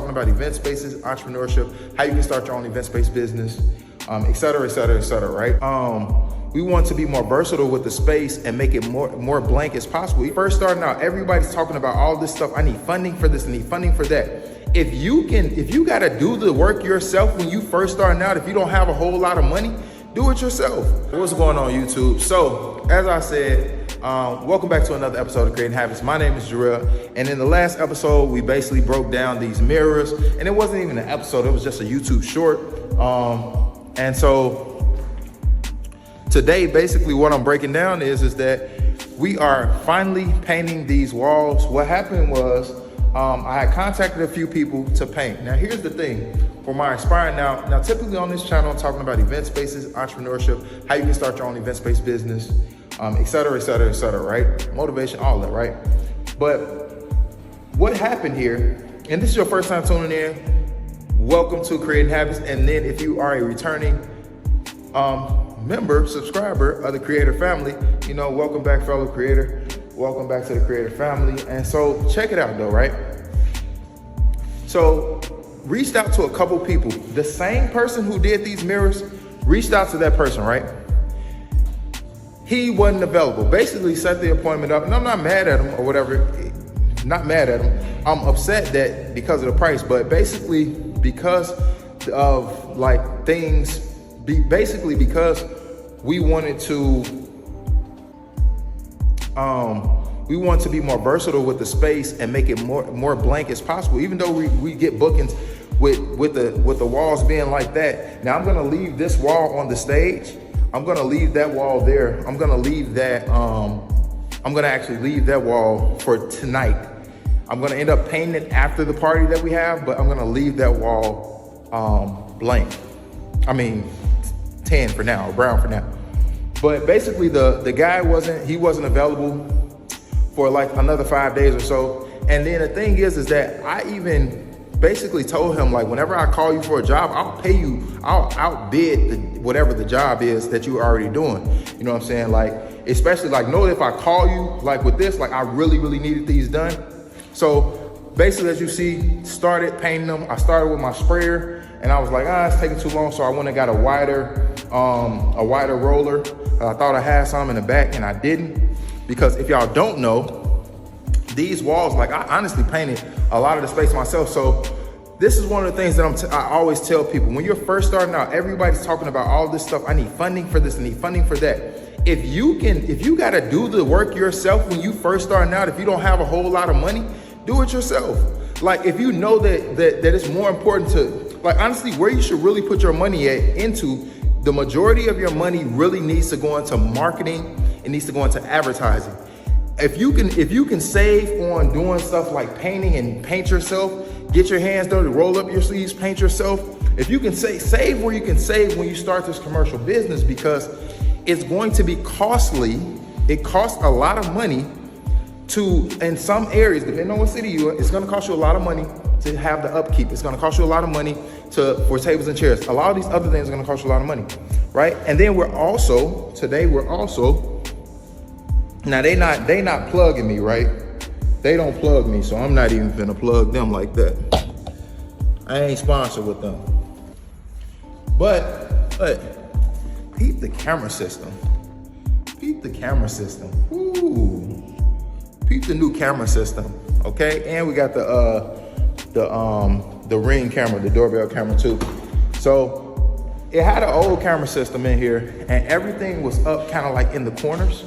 talking about event spaces, entrepreneurship, how you can start your own event space business, et cetera, et cetera, et cetera, right? We want to be more versatile with the space and make it more blank as possible. First starting out, everybody's talking about all this stuff. I need funding for this, I need funding for that. If you gotta do the work yourself when you first starting out, if you don't have a whole lot of money, do it yourself. What's going on, YouTube? So, as I said, welcome back to another episode of Creating Habits. My name is Jarrell, and in the last episode, we basically broke down these mirrors, and it wasn't even an episode, it was just a YouTube short. And so, today, basically what I'm breaking down is that we are finally painting these walls. What happened was, I had contacted a few people to paint. Now, here's the thing for my aspiring now typically on this channel, I'm talking about event spaces, entrepreneurship, how you can start your own event space business, et cetera, et cetera, et cetera, right? Motivation, all that, right? But what happened here, and this is your first time tuning in, welcome to Creating Habits. And then if you are a returning member, subscriber of the Creator family, you know, welcome back, fellow creator. Welcome back to the Creator family. And so check it out though, right? So reached out to a couple people. The same person who did these mirrors reached out to that person, right? He wasn't available. Basically set the appointment up, and I'm not mad at him or whatever. Not mad at him. I'm upset that because of the price, but basically because of like things, basically because we wanted to we want to be more versatile with the space and make it more blank as possible. Even though we get bookings with the walls being like that. Now I'm gonna leave this wall on the stage. I'm gonna leave that wall there. I'm gonna leave that. I'm gonna actually leave that wall for tonight. I'm gonna end up painting it after the party that we have, but I'm gonna leave that wall blank. I mean, tan for now, or brown for now. But basically the guy wasn't available for like another 5 days or so. And then the thing is that I even basically told him, like, whenever I call you for a job, I'll pay you, I'll outbid whatever the job is that you're already doing. You know what I'm saying? Like, especially like, know if I call you like with this, like I really needed these done. So basically, as you see, started painting them. I started with my sprayer and I was like, it's taking too long. So I went and got a wider roller. I thought I had some in the back and I didn't, because if y'all don't know, these walls, like I honestly painted a lot of the space myself. So this is one of the things that I always tell people. When you're first starting out, everybody's talking about all this stuff. I need funding for this, I need funding for that. If you gotta do the work yourself when you first starting out, if you don't have a whole lot of money, do it yourself. Like if you know that it's more important to, like honestly, where you should really put your money into, the majority of your money really needs to go into marketing. It needs to go into advertising. If you can save on doing stuff like painting and paint yourself, get your hands dirty, roll up your sleeves, paint yourself. If you can save where you can save when you start this commercial business, because it's going to be costly. It costs a lot of money to, in some areas, depending on what city you're in, it's going to cost you a lot of money to have the upkeep. It's going to cost you a lot of money for tables and chairs. A lot of these other things are going to cost you a lot of money, right? And then today we're also, now they not plugging me, right? They don't plug me, so I'm not even gonna plug them like that. I ain't sponsored with them. But peep the camera system. Peep the camera system. Ooh. Peep the new camera system, okay? And we got the Ring camera, the doorbell camera too. So it had an old camera system in here, and everything was up kind of like in the corners.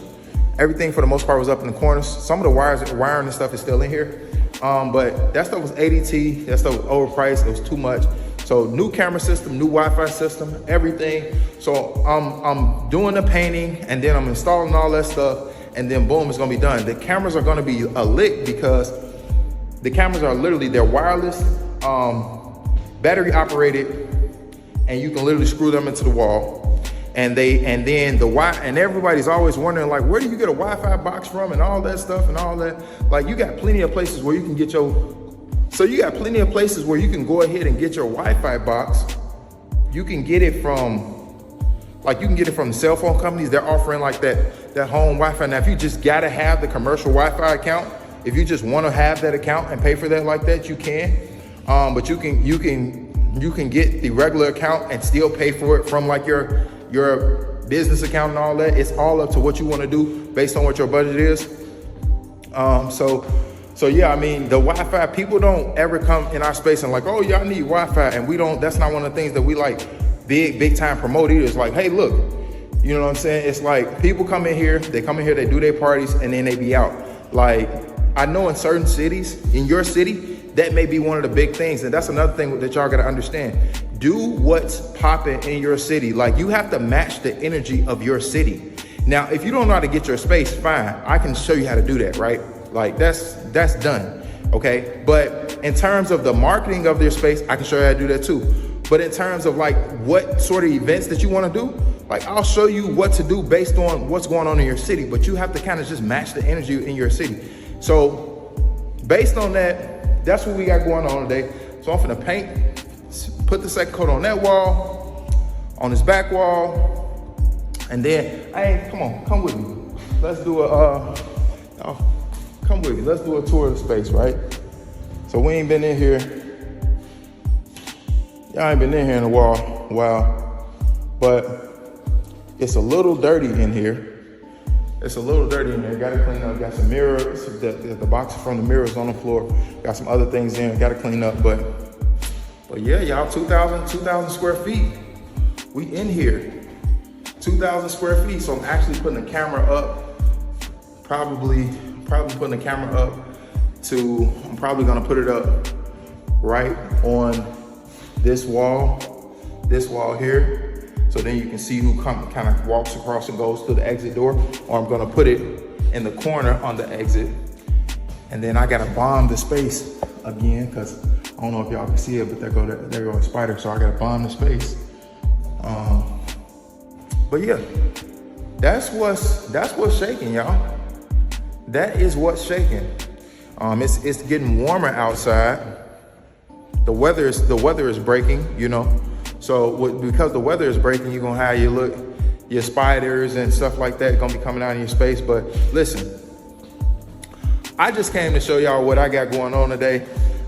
Everything for the most part was up in the corners. Some of the wiring and stuff is still in here. But that stuff was ADT, that stuff was overpriced, it was too much. So new camera system, new Wi-Fi system, everything. So I'm doing the painting and then I'm installing all that stuff, and then boom, it's gonna be done. The cameras are gonna be a lick because the cameras are literally, they're wireless, battery operated, and you can literally screw them into the wall. And everybody's always wondering, like, where do you get a Wi-Fi box from and all that stuff and all that? Like, you got plenty of places where you can get you got plenty of places where you can go ahead and get your Wi-Fi box. You can get it from, the cell phone companies. They're offering like that home Wi-Fi. Now, if you just gotta have the commercial Wi-Fi account, if you just wanna have that account and pay for that like that, you can. But you can get the regular account and still pay for it from like your business account and all that. It's all up to what you want to do based on what your budget is. So yeah, I mean, the Wi-Fi, people don't ever come in our space and like, oh, y'all need Wi-Fi. And we don't, that's not one of the things that we like big time promote either. It's like, hey, look, you know what I'm saying? It's like people come in here, they do their parties, and then they be out. Like, I know in certain cities, in your city, that may be one of the big things. And that's another thing that y'all gotta understand. Do what's popping in your city. Like, you have to match the energy of your city. Now, if you don't know how to get your space, fine. I can show you how to do that, right? Like, that's done, okay? But in terms of the marketing of their space, I can show you how to do that too. But in terms of like what sort of events that you wanna do, like I'll show you what to do based on what's going on in your city, but you have to kind of just match the energy in your city. So based on that, that's what we got going on today. So I'm finna paint, put the second coat on that wall, on this back wall, and then, hey, come with me. Let's do come with me. Let's do a tour of the space, right? So we ain't been in here. Y'all ain't been in here in a while, but it's a little dirty in here. It's a little dirty in there. Got to clean up. Got some mirrors. The box from the mirrors on the floor. Got some other things in. Got to clean up. But yeah, y'all, 2,000 square feet. We in here. 2,000 square feet. So I'm actually putting the camera up. Probably putting the camera up to. I'm probably gonna put it up right on this wall here. So then you can see who kind of walks across and goes to the exit door, or I'm gonna put it in the corner on the exit. And then I gotta bomb the space again, cause I don't know if y'all can see it, but there go a spider. So I gotta bomb the space. But yeah, that's what's shaking, y'all. That is what's shaking. It's getting warmer outside. The weather is breaking, you know. So because the weather is breaking, you're gonna have your spiders and stuff like that gonna be coming out in your space. But listen, I just came to show y'all what I got going on today.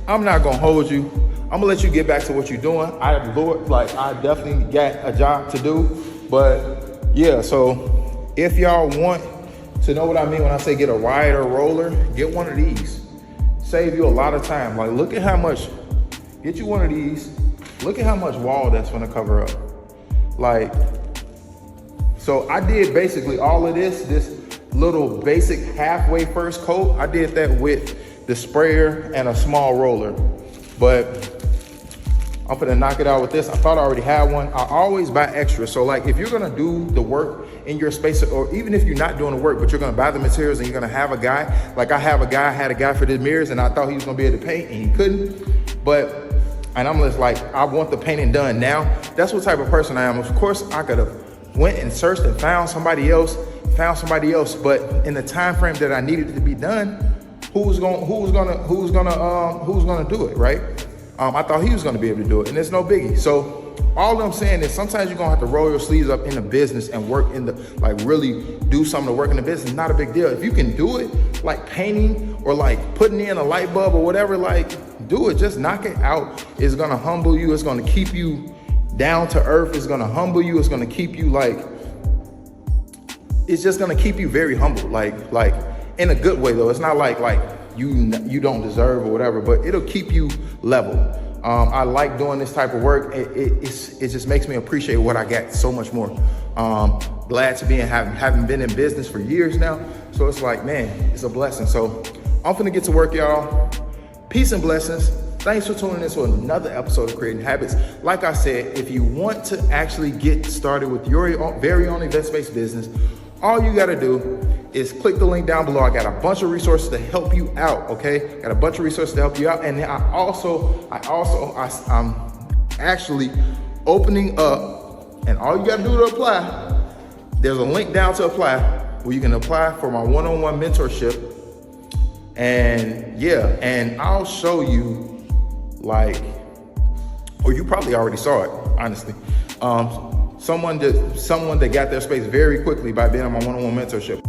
I'm not gonna hold you. I'm gonna let you get back to what you're doing. I definitely got a job to do. But yeah, so if y'all want to know what I mean when I say get a ride or roller, get one of these. Save you a lot of time. Like, look at how much. Get you one of these. Look at how much wall that's gonna cover up. Like, so I did basically all of this little basic halfway first coat. I did that with the sprayer and a small roller, but I'm gonna knock it out with this. I thought I already had one. I always buy extra. So like, if you're gonna do the work in your space, or even if you're not doing the work, but you're gonna buy the materials and you're gonna have a guy, like I had a guy for the mirrors, and I thought he was gonna be able to paint and he couldn't. And I'm just like, I want the painting done now. That's what type of person I am. Of course, I could have went and searched and found somebody else, but in the time frame that I needed it to be done, who's gonna do it, right? I thought he was gonna be able to do it, and it's no biggie. So all I'm saying is sometimes you're gonna have to roll your sleeves up in the business and work in the, like really do some of the work in the business. Not a big deal. If you can do it, like painting or like putting in a light bulb or whatever, like do it, just knock it out. It's gonna humble you. It's gonna keep you down to earth. It's gonna humble you. It's gonna keep you it's just gonna keep you very humble, like in a good way though. It's not like you don't deserve or whatever, but it'll keep you level. I like doing this type of work. It just makes me appreciate what I got so much more. Glad to be having been in business for years now. So it's like, man, it's a blessing. So I'm finna get to work, y'all. Peace and blessings. Thanks for tuning in to another episode of Creating Habits. Like I said, if you want to actually get started with your very own event-based business, all you gotta do is click the link down below. I got a bunch of resources to help you out, okay? Got a bunch of resources to help you out. And then I'm actually opening up, and all you gotta do to apply, there's a link down to apply where you can apply for my one-on-one mentorship. And yeah, and I'll show you or you probably already saw it, honestly. Someone that got their space very quickly by being on my one-on-one mentorship.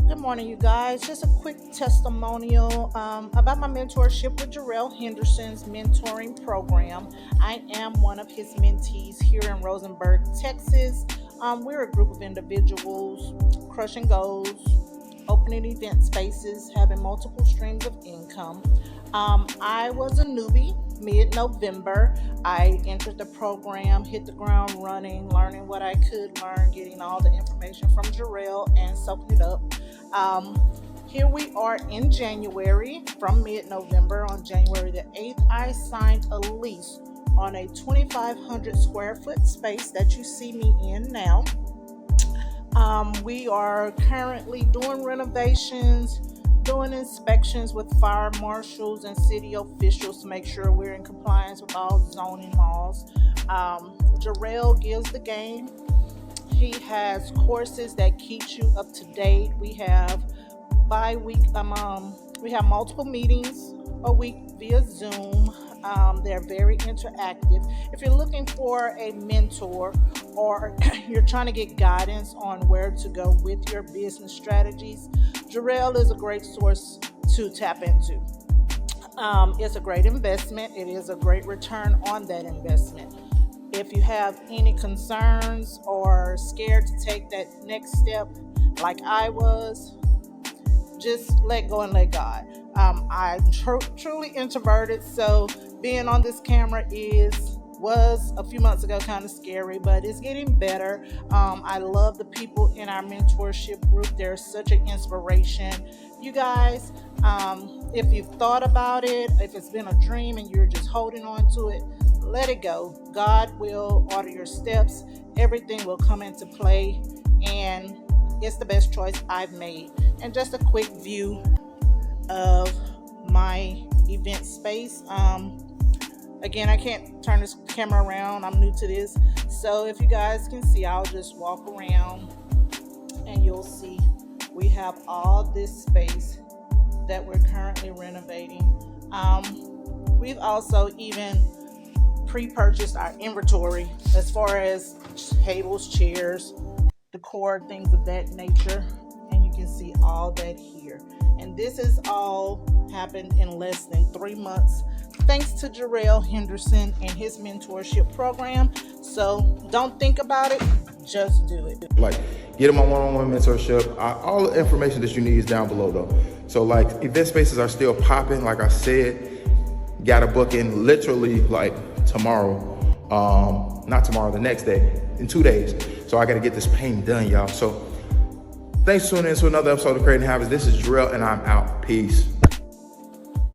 Good morning, you guys. Just a quick testimonial about my mentorship with Jarrell Henderson's mentoring program. I am one of his mentees here in Rosenberg, Texas. We're a group of individuals crushing goals, opening event spaces, having multiple streams of income. I was a newbie mid-November. I entered the program, hit the ground running, learning what I could learn, getting all the information from Jarrell and soaking it up. Here we are in January, from mid-November. On January the 8th, I signed a lease on a 2,500 square foot space that you see me in now. We are currently doing renovations, doing inspections with fire marshals and city officials to make sure we're in compliance with all zoning laws. Jarrell gives the game. He has courses that keeps you up to date. We have we have multiple meetings a week via Zoom. They're very interactive. If you're looking for a mentor or you're trying to get guidance on where to go with your business strategies, Jarrell is a great source to tap into. It's a great investment. It is a great return on that investment. If you have any concerns or scared to take that next step like I was, just let go and let God. I'm truly introverted, so being on this camera was a few months ago kind of scary, but it's getting better. I love the people in our mentorship group. They're such an inspiration. You guys, if you've thought about it, if it's been a dream and you're just holding on to it, let it go. God will order your steps. Everything will come into play, and it's the best choice I've made. And just a quick view of my event space. Again, I can't turn this camera around. I'm new to this. So if you guys can see, I'll just walk around and you'll see we have all this space that we're currently renovating. We've also even pre-purchased our inventory as far as tables, chairs, decor, things of that nature. And you can see all that here. And this has all happened in less than 3 months, thanks to Jarrell Henderson and his mentorship program. So don't think about it, just do it. Like, get them on one-on-one mentorship. All the information that you need is down below though. So like, event spaces are still popping. Like I said, got a booking literally like tomorrow. Not tomorrow, the next day, in 2 days. So I got to get this painting done, y'all. So thanks for tuning in to another episode of Creating Habits. This is Jarrell and I'm out. Peace.